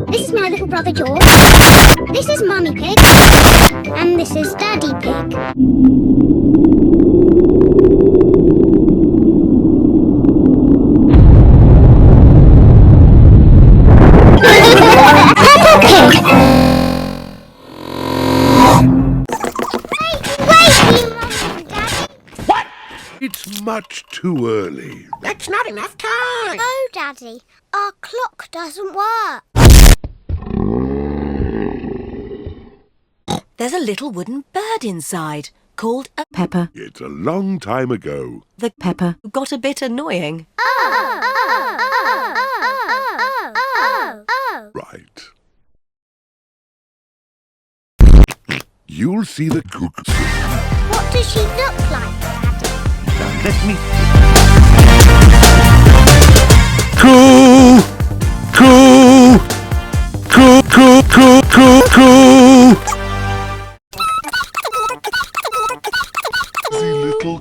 This is my little brother George. This is Mummy Pig. And this is Daddy Pig. Peppa Pig! Wait, Mummy and Daddy. What? It's much too early. That's not enough time. No, Daddy. Our clock doesn't work. There's a little wooden bird inside called a Peppa. It's a long time ago. The Peppa got a bit annoying. Right. You'll see the Cuckoo soon. What does she look like, Daddy? Now let me... Coo! Coo! Coo, coo, coo, coo, coo! The little...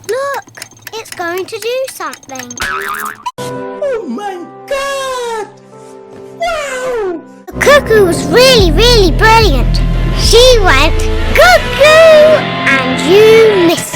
Look, it's going to do something. Oh my God! Wow! The cuckoo was really, really brilliant. She went cuckoo, and you missed